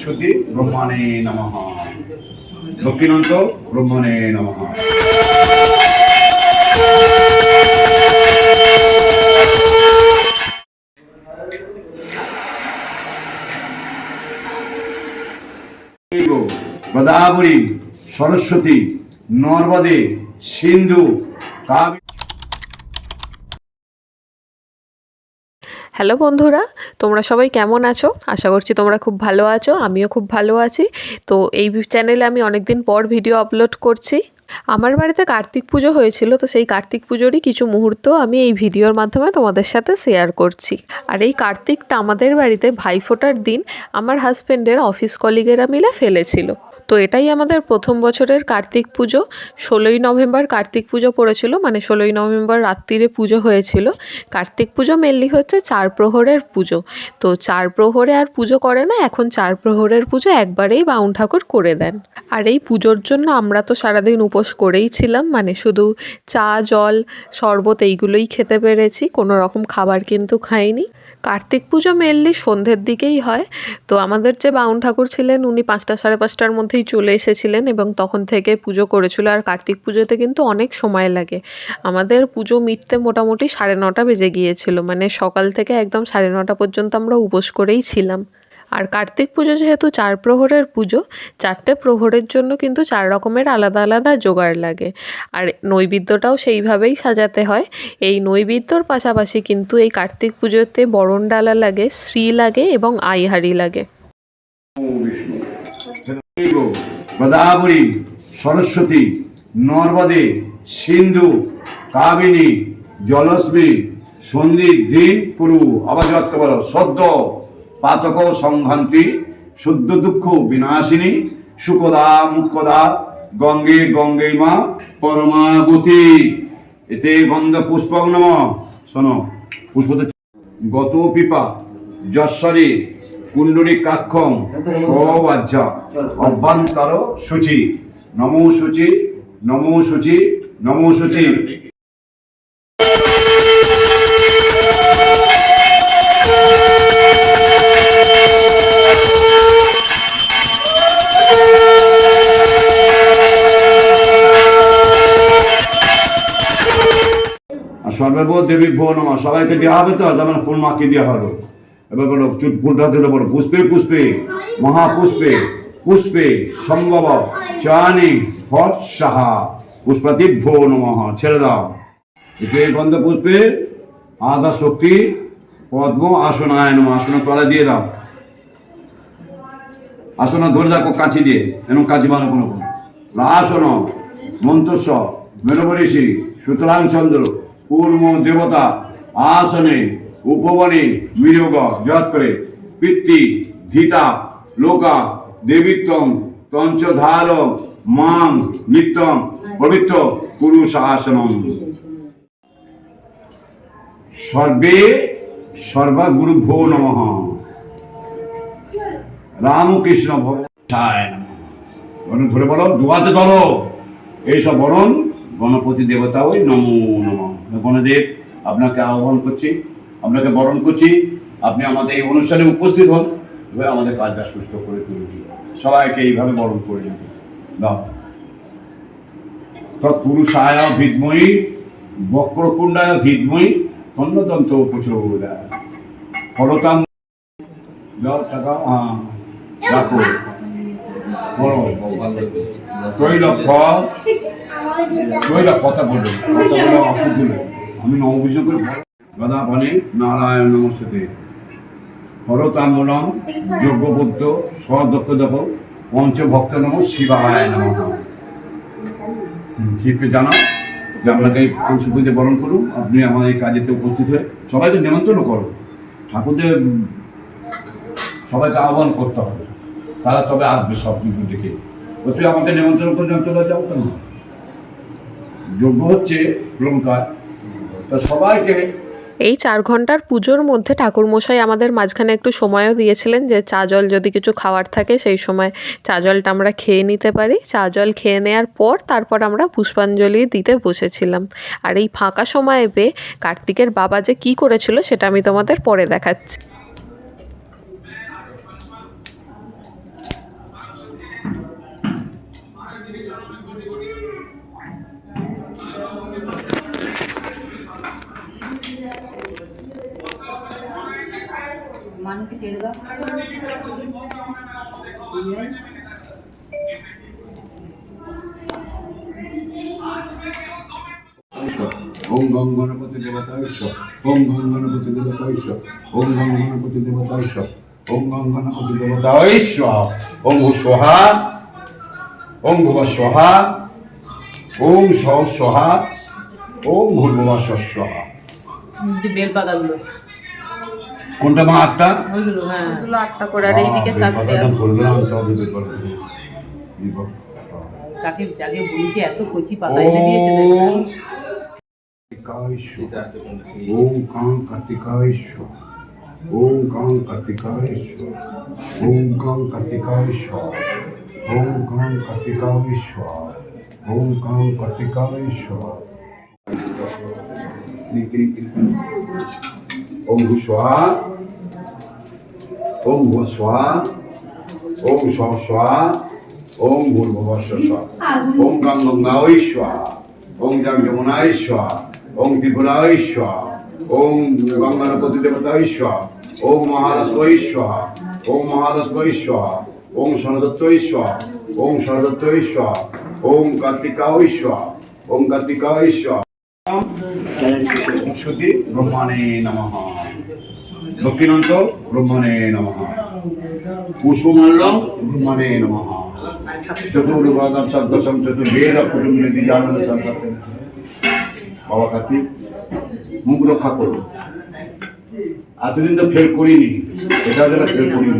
শ্রুতি ব্রহ্মাণে নমঃ। দক্ষিণান্ত ব্রহ্মণে নমঃ। গোদাবরী, সরস্বতী, নর্মদে, সিন্ধু, কাবেরী। হ্যালো বন্ধুরা, তোমরা সবাই কেমন আছো? আশা করছি তোমরা খুব ভালো আছো। আমিও খুব ভালো আছি। তো এই চ্যানেলে আমি অনেকদিন পর ভিডিও আপলোড করছি। আমার বাড়িতে কার্তিক পুজো হয়েছিল, তো সেই কার্তিক পুজোরই কিছু মুহূর্ত আমি এই ভিডিওর মাধ্যমে তোমাদের সাথে শেয়ার করছি। আর এই কার্তিকটা আমাদের বাড়িতে ভাইফোঁটার দিন আমার হাজব্যান্ডের অফিস কলিগেরা মিলে ফেলেছিল। তো এটাই আমাদের প্রথম বছরের কার্তিক পুজো। 16ই নভেম্বর কার্তিক পুজো পড়েছিল, মানে 16ই নভেম্বর রাত্রিরে পুজো হয়েছিল। কার্তিক পুজো মেনলি হচ্ছে 4 প্রহরের পুজো। তো 4 প্রহরে আর পুজো করে না, এখন 4 প্রহরের পুজো একবারেই বাউন ঠাকুর করে দেন। আর এই পুজোর জন্য আমরা তো সারাদিন উপোস করেই ছিলাম, মানে শুধু চা, জল, শরবত এইগুলোই খেতে পেরেছি, কোনো রকম খাবার কিন্তু খাইনি। কার্তিক পুজো মেনলি সন্ধ্যের দিকেই হয়। তো আমাদের যে বাউন ঠাকুর ছিলেন উনি 5টা সাড়ে 5টার মধ্যেই চলে এসেছিলেন এবং তখন থেকে পুজো করেছিল। আর কার্তিক পুজোতে কিন্তু অনেক সময় লাগে। আমাদের পুজো মিটতে মোটামুটি 9:30 বেজে গিয়েছিল, মানে সকাল থেকে একদম 9:30 পর্যন্ত আমরা উপোস করেই ছিলাম। আর কার্তিক পুজো যেহেতু 4 প্রহরের পুজো, 4টে প্রহরের জন্য কিন্তু 4 রকমের আলাদা আলাদা জোগাড় লাগে। আর নৈবেদ্যটাও সেইভাবেই সাজাতে হয়। এই নৈবেদ্যর পাশাপাশি কিন্তু এই কার্তিক পুজোতে বরণ ডালা লাগে, শ্রী লাগে এবং আইহারি লাগে। গোদাবরী, সরস্বতী, নর্মদে, সিন্ধু, কাবেরী, জলশ্রী, সন্ধি, দিন কুরু। আবার জবাব বলো। সদ্য পাতক সংঘান্তি, শুদ্ধ দুঃখ বিনাশিনী, সুকদা মুখদা, গঙ্গে গঙ্গে মা পরমাগতি। এতে গন্ধ পুষ্পক নম। শোনো, পুষ্প গত পিপা যশ্বরী কুণ্ডলী কাক্ষম সবাজ্যা অভ্যন্তর শুচি। নমো শুচি, নমো শুচি, নমো শুচি। সর্বভূ দেবী ভো নমঃ। সবাইকে দেওয়া হবে তো, যেমন ফুল মাকে দেওয়া হলো। এবার বলো, ফুলটা দিলে বলো, পুষ্পে পুষ্পে মহাপুষ্পে পুষ্পে সম্ভব চানি হট সাহা পুষ্পাতি ভো নমঃ। ছেড়ে দাও। এতে গন্ধ পুষ্পে আধা শক্তি পদ্ম আসনায় নমঃ। আসন তলা দিয়ে দাও। আসন ধরে রাখো কাঁচি দিয়ে, এরকম কাঁচি বানো কোনো আসন মন্ত্রস্ব মেনবরিষি সুতরাং চন্দ্র পূর্ণ দেবতা আসনে উপবনে বিয়োগ যৎ করে পিতৃ ধীতা লোকা দেবীত্বম তঞ্চধার মাং নিত্যম পবিত্র পুরুষ আসনম। সর্বে সর্বা গুরু ভো নমঃ। রামকৃষ্ণ ভক্তায় নমঃ। ধরে বলো, দুয়াতে ধরো। এইসব বরণ গণপতি দেবতা ওই নমো নমঃ। গণদেব, আপনাকে আহ্বান করছি, আপনাকে বরণ করছি। আপনি আমাদের এই অনুষ্ঠানে উপস্থিত হন, হয়ে আমাদের কাজটা সুস্থ করে তুলছি। সবাইকে এইভাবে বরণ করে নেবে। দাও। তৎপুরুষায় বিদ্ময়ী বক্রকুণ্ডায় ধীমহি তন্নদন্ত প্রচোদয়াৎ। ফলতাম দাও টাকা। রাখো। বলো তৈলক্ষ কথা বলো, কথা বলো অসুখ। আমি নববিষ্ণু করে গদা বনে নারায়ণ নমস্তে। হরতাম্বলম যজ্ঞবদ্ধ সদক্ষ দেব পঞ্চভক্ত নম শিবায় নমঃ। শিবকে জানাও যে আপনাকে এই পঞ্চপুজো বরণ করুন। আপনি আমার এই কাজেতে উপস্থিত হয়ে সবাইকে নিমন্ত্রণ করো। ঠাকুরদের সবাইকে আহ্বান করতে হবে, তারা তবে আসবে সব কিছু দেখে। তুই আমাকে নিমন্ত্রণ করে চলে যাও কেন? যোগ্য হচ্ছে লঙ্কায়, তা সবাইকে। এই 4 ঘন্টার পুজোর মধ্যে ঠাকুরমশাই আমাদের মাঝখানে একটু সময়ও দিয়েছিলেন যে চা জল যদি কিছু খাওয়ার থাকে সেই সময় চা জলটা আমরা খেয়ে নিতে পারি। চা জল খেয়ে নেওয়ার পর তারপর আমরা পুষ্পাঞ্জলি দিতে বসেছিলাম। আর এই ফাঁকা সময়ে পেয়ে কার্তিকের বাবা যে কী করেছিল সেটা আমি তোমাদের পরে দেখাচ্ছি। মানুষকে ছেড়ে দাও। ওম গং গণপতি দেবতায় ঈশ্বর, ওম গং গণপতি দেবতায় ঈশ্বর, ওম গং গণপতি দেবতায় ঈশ্বর, ওম গং গণপতি দেবতায় ঈশ্বর। ওম ভূ স্বাহা, ওম ভুব স্বাহা, ওম স্ব স্বাহা, ওম ভূর্ভুবঃ স্বাহা। বেল পাতাগুলো কোনটা মা আটটা? ওইগুলো, হ্যাঁ এগুলো 8টা করে আর এইদিকে 4টে আছে। কাকে জাগে বলছি এত কচি পাতা এনে দিয়েছে ওম কাং কার্তিকায়েশ্বর, ওম কাং কার্তিকায়েশ্বর, ওম কাং কার্তিকায়েশ্বর, ওম কাং কার্তিকায়েশ্বর, ওম কাং কার্তিকায়েশ্বর। ওম ভূ স্বাহা, ওম ভূ স্বাহা, ওম স্ব স্বাহা, ওম ভূর্ভুবঃ স্বাহা। ওম গং গঙ্গায় স্বাহা, ওম জং যমুনায় স্বাহা, ওম ত্রিপুরায় স্বাহা, ওম গঙ্গানপতি দেবতায় স্বাহা, ওম মহালক্ষ্মী স্বাহা, ওম মহালক্ষ্মী স্বাহা, ওম সরদত্তয় স্বাহা, ওম সরদত্তয় স্বাহা, ওম কার্তিকায় স্বাহা, ওম কার্তিকায় স্বাহা। সরস্বতী ব্রহ্মাণে নমঃ, দক্ষিণান্ত ব্রহ্মণে নমঃ, পুষ্পমল্লম ব্রহ্মণে নমঃ, চতুর্ভাগম সদ্দশম চতুর্বেদ কুটুম্বিতি জানন সদ্দশম। বাবা কার্তিক, মুখ রক্ষা করুন। এতদিন তো ফেল করিনি, এটা যেন ফেল করিনি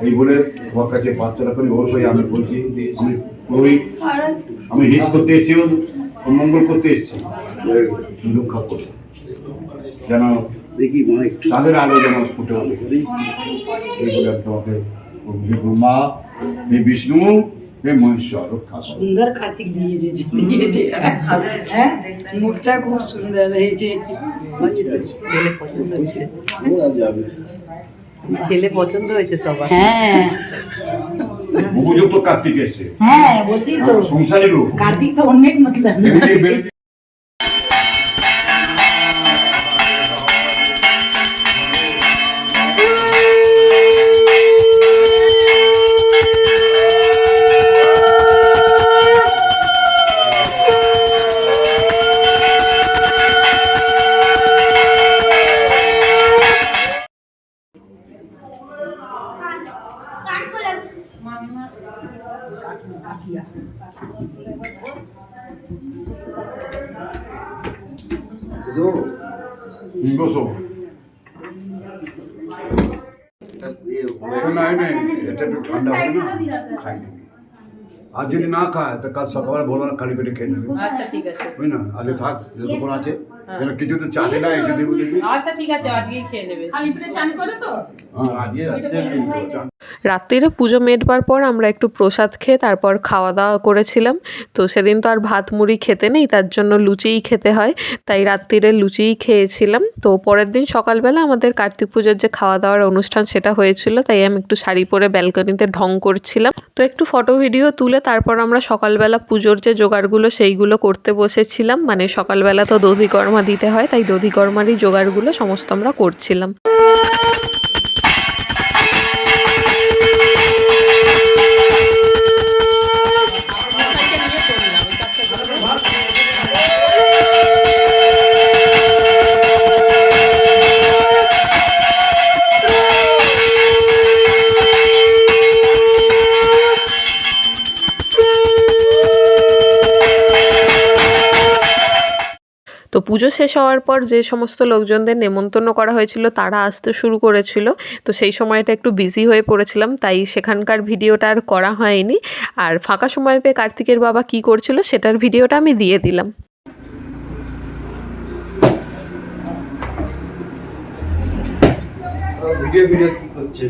এই বলে তোমার কাছে প্রার্থনা করি। অবশ্যই আমি বলছি, আমি পুরোহিত, আমি হিট করতে এসেছি, মঙ্গল করতে এসেছি। রক্ষা করুন যেন দেখি তাদের আলো যেন ফুটে ওঠে। এই বলে তোমাকে ব্রহ্মা, হে বিষ্ণু, হে মহেশ্বর রক্ষা করুন। সুন্দর কার্তিক দিয়েছে হ্যাঁ, মুখটা খুব সুন্দর হয়েছে। ছেলে পছন্দ হয়েছে সবার। হ্যাঁ উপযুক্ত কার্তিক এসছে। হ্যাঁ বলছি তো, সংসারী রূপ কার্তিক তো অনেক মতলব। বসো না, এটা একটু ঠান্ডা হবে না, খাই নেবে। আর যদি না খায় তো কাল সকালবেলা বলবো না, খালি পেটে খেয়ে নেবে। আচ্ছা ঠিক আছে, বুঝলি না, আজকে থাক যতক্ষণ আছে, যেন কিছু তো চাটে না, একটু দেবো দেখবি। আচ্ছা ঠিক আছে, আজকেই খেয়ে নেবে। খালি পেটে চান করে তো? হ্যাঁ আজকে চান। রাত্রিরে পুজো মেটবার পর আমরা একটু প্রসাদ খেয়ে তারপর খাওয়া দাওয়া করেছিলাম। তো সেদিন তো আর ভাত মুড়ি খেতে নেই, তার জন্য লুচিই খেতে হয়, তাই রাত্রিরে লুচিই খেয়েছিলাম। তো পরের দিন সকালবেলা আমাদের কার্তিক পুজোর যে খাওয়া দাওয়ার অনুষ্ঠান সেটা হয়েছিল, তাই আমি একটু শাড়ি পরে ব্যালকনিতে ঢং করছিলাম। তো একটু ফটো ভিডিও তুলে তারপর আমরা সকালবেলা পুজোর যে জোগাড়গুলো সেইগুলো করতে বসেছিলাম। মানে সকালবেলা তো দধিকর্মা দিতে হয়, তাই দধিকর্মারই জোগাড়গুলো সমস্ত আমরা করছিলাম। তো পুজো শেষ হওয়ার পর যে সমস্ত লোকজনদের নেমন্তন্ন করা হয়েছিল তারা আসতে শুরু করেছিল। তো সেই সময়টা একটু বিজি হয়ে পড়েছিলাম, তাই সেখানকার ভিডিওটা আর করা হয়নি। আর ফাঁকা সময় পেয়ে কার্তিকের বাবা কি করছিল সেটার ভিডিওটা আমি দিয়ে দিলাম। ভিডিও কি করছে?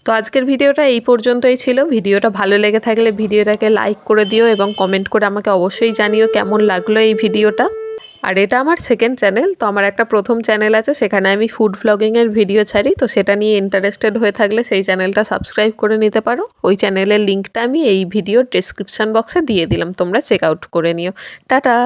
তো আজকের ভিডিওটা এই পর্যন্তই ছিল। ভিডিওটা ভালো লেগে থাকলে ভিডিওটাকে লাইক করে দিও এবং কমেন্ট করে আমাকে অবশ্যই জানিও কেমন লাগলো এই ভিডিওটা। আর এটা আমার সেকেন্ড চ্যানেল। তো আমার একটা প্রথম চ্যানেল আছে, সেখানে আমি ফুড ভ্লগিংয়ের ভিডিও ছাড়ি। তো সেটা নিয়ে ইন্টারেস্টেড হয়ে থাকলে সেই চ্যানেলটা সাবস্ক্রাইব করে নিতে পারো। ওই চ্যানেলের লিঙ্কটা আমি এই ভিডিওর ডেসক্রিপশন বক্সে দিয়ে দিলাম, তোমরা চেক আউট করে নিও। টাটা।